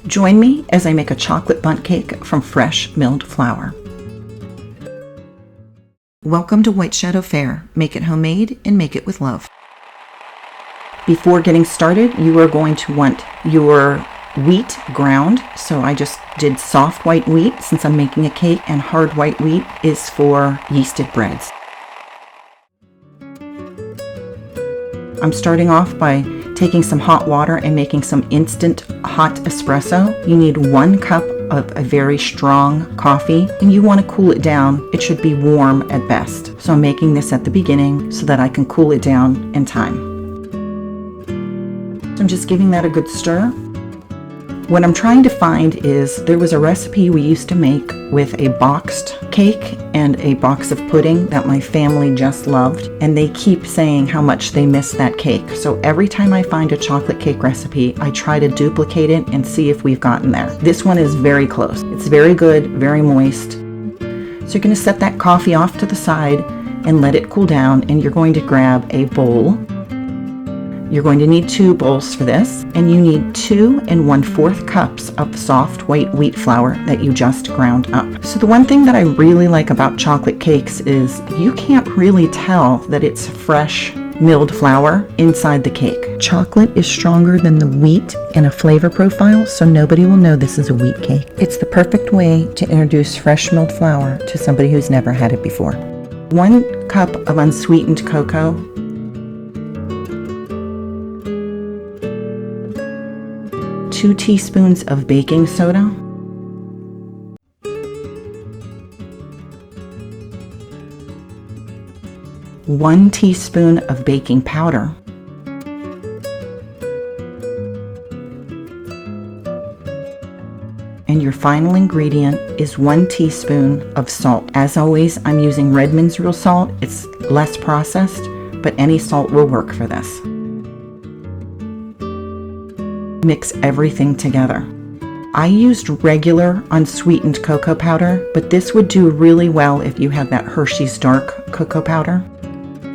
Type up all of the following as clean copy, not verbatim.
Join me as I make a chocolate bundt cake from fresh milled flour. Welcome to White Shadow Fare. Make it homemade and make it with love. Before getting started, you are going to want your wheat ground. So I just did soft white wheat since I'm making a cake, and hard white wheat is for yeasted breads. I'm starting off by taking some hot water and making some instant hot espresso. You need 1 cup of a very strong coffee, and you want to cool it down. It should be warm at best. So I'm making this at the beginning so that I can cool it down in time. So I'm just giving that a good stir. What I'm trying to find is, there was a recipe we used to make with a boxed cake and a box of pudding that my family just loved, and they keep saying how much they miss that cake. So every time I find a chocolate cake recipe, I try to duplicate it and see if we've gotten there. This one is very close. It's very good, very moist. So you're going to set that coffee off to the side and let it cool down, and you're going to grab a bowl. You're going to need 2 bowls for this, and you need 2 1/4 cups of soft white wheat flour that you just ground up. So the one thing that I really like about chocolate cakes is you can't really tell that it's fresh milled flour inside the cake. Chocolate is stronger than the wheat in a flavor profile, so nobody will know this is a wheat cake. It's the perfect way to introduce fresh milled flour to somebody who's never had it before. 1 cup of unsweetened cocoa, 2 teaspoons of baking soda, 1 teaspoon of baking powder, and your final ingredient is 1 teaspoon of salt. As always, I'm using Redmond's real salt. It's less processed, but any salt will work for this. Mix everything together. I used regular unsweetened cocoa powder, but this would do really well if you have that Hershey's dark cocoa powder.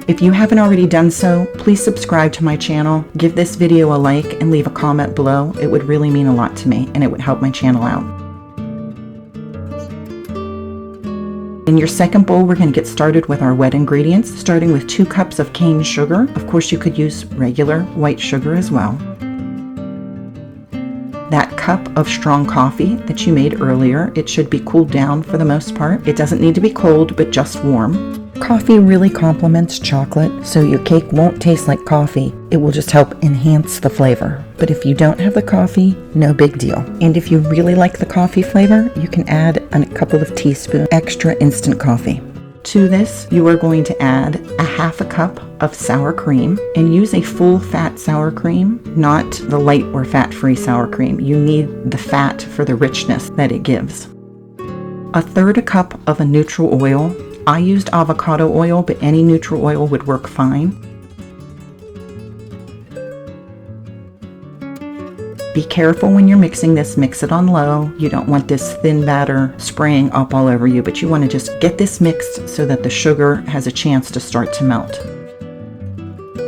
If you haven't already done so, please subscribe to my channel, give this video a like, and leave a comment below. It would really mean a lot to me, and it would help my channel out. In your second bowl, we're going to get started with our wet ingredients, starting with 2 cups of cane sugar. Of course, you could use regular white sugar as well. That cup of strong coffee that you made earlier, it should be cooled down for the most part. It doesn't need to be cold, but just warm. Coffee really complements chocolate, so your cake won't taste like coffee. It will just help enhance the flavor. But if you don't have the coffee, no big deal. And if you really like the coffee flavor, you can add a couple of teaspoons extra instant coffee. To this, you are going to add a 1/2 cup of sour cream, and use a full fat sour cream, not the light or fat-free sour cream. You need the fat for the richness that it gives. 1/3 cup of a neutral oil. I used avocado oil, but any neutral oil would work fine. Be careful when you're mixing this, mix it on low. You don't want this thin batter spraying up all over you, but you want to just get this mixed so that the sugar has a chance to start to melt.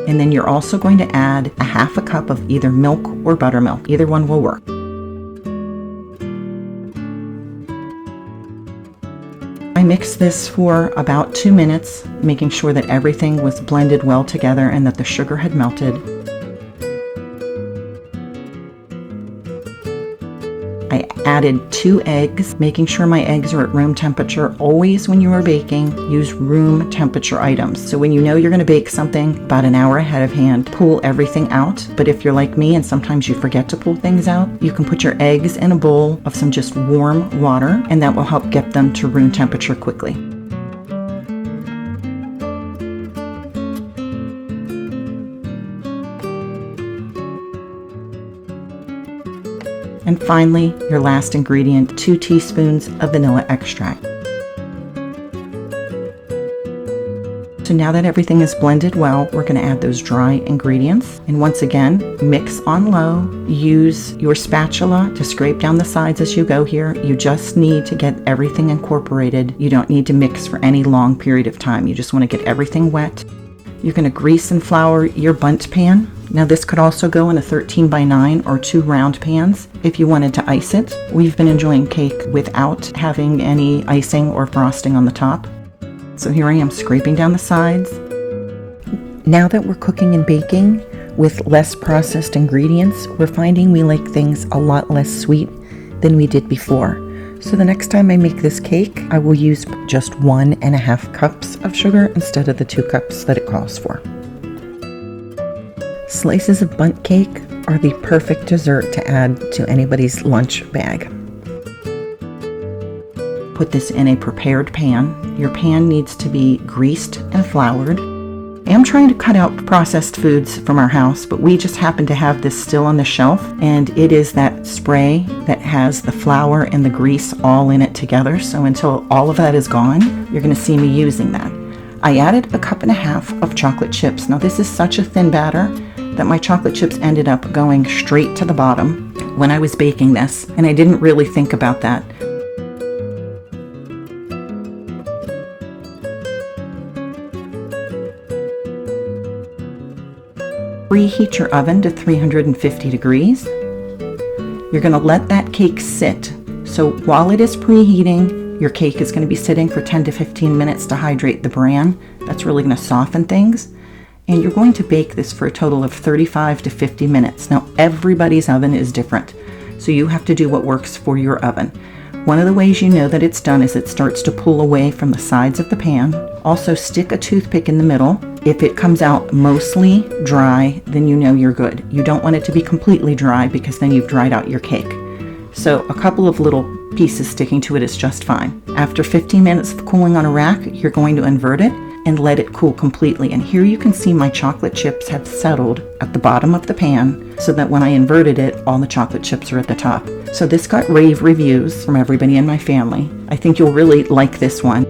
And then you're also going to add a 1/2 cup of either milk or buttermilk. Either one will work. I mixed this for about 2 minutes, making sure that everything was blended well together and that the sugar had melted. I added 2 eggs, making sure my eggs are at room temperature. Always when you are baking, use room temperature items. So when you know you're going to bake something about an hour ahead of hand, pull everything out. But if you're like me and sometimes you forget to pull things out, you can put your eggs in a bowl of some just warm water, and that will help get them to room temperature quickly. And finally, your last ingredient, 2 teaspoons of vanilla extract. So now that everything is blended well, we're going to add those dry ingredients. And once again, mix on low. Use your spatula to scrape down the sides as you go here. You just need to get everything incorporated. You don't need to mix for any long period of time. You just want to get everything wet. You're going to grease and flour your bundt pan Now this could also go in a 13 by 9 or 2 round pans if you wanted to ice it. We've been enjoying cake without having any icing or frosting on the top. So here I am scraping down the sides. Now that we're cooking and baking with less processed ingredients, we're finding we like things a lot less sweet than we did before. So the next time I make this cake, I will use just 1.5 cups of sugar instead of the 2 cups that it calls for. Slices of Bundt cake are the perfect dessert to add to anybody's lunch bag. Put this in a prepared pan. Your pan needs to be greased and floured. I am trying to cut out processed foods from our house, but we just happen to have this still on the shelf, and it is that spray that has the flour and the grease all in it together. So until all of that is gone, you're going to see me using that. I added 1.5 cups of chocolate chips. Now this is such a thin batter that my chocolate chips ended up going straight to the bottom when I was baking this, and I didn't really think about that. Preheat your oven to 350 degrees. You're going to let that cake sit. So while it is preheating, your cake is going to be sitting for 10 to 15 minutes to hydrate the bran. That's really going to soften things. And you're going to bake this for a total of 35 to 50 minutes. Now, everybody's oven is different, so you have to do what works for your oven. One of the ways you know that it's done is it starts to pull away from the sides of the pan. Also, stick a toothpick in the middle. If it comes out mostly dry, then you know you're good. You don't want it to be completely dry because then you've dried out your cake. So a couple of little pieces sticking to it is just fine. After 15 minutes of cooling on a rack, you're going to invert it and let it cool completely. And here you can see my chocolate chips have settled at the bottom of the pan so that when I inverted it, all the chocolate chips are at the top. So this got rave reviews from everybody in my family. I think you'll really like this one.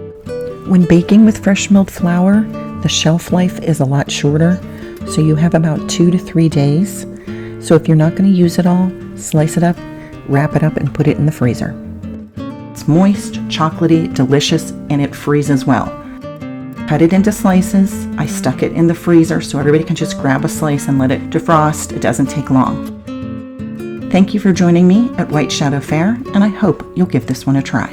When baking with fresh milled flour, the shelf life is a lot shorter, so you have about 2 to 3 days. So if you're not going to use it all, slice it up, wrap it up, and put it in the freezer. It's moist, chocolatey, delicious, and it freezes well. Cut it into slices. I stuck it in the freezer so everybody can just grab a slice and let it defrost. It doesn't take long. Thank you for joining me at White Shadow Fare, and I hope you'll give this one a try.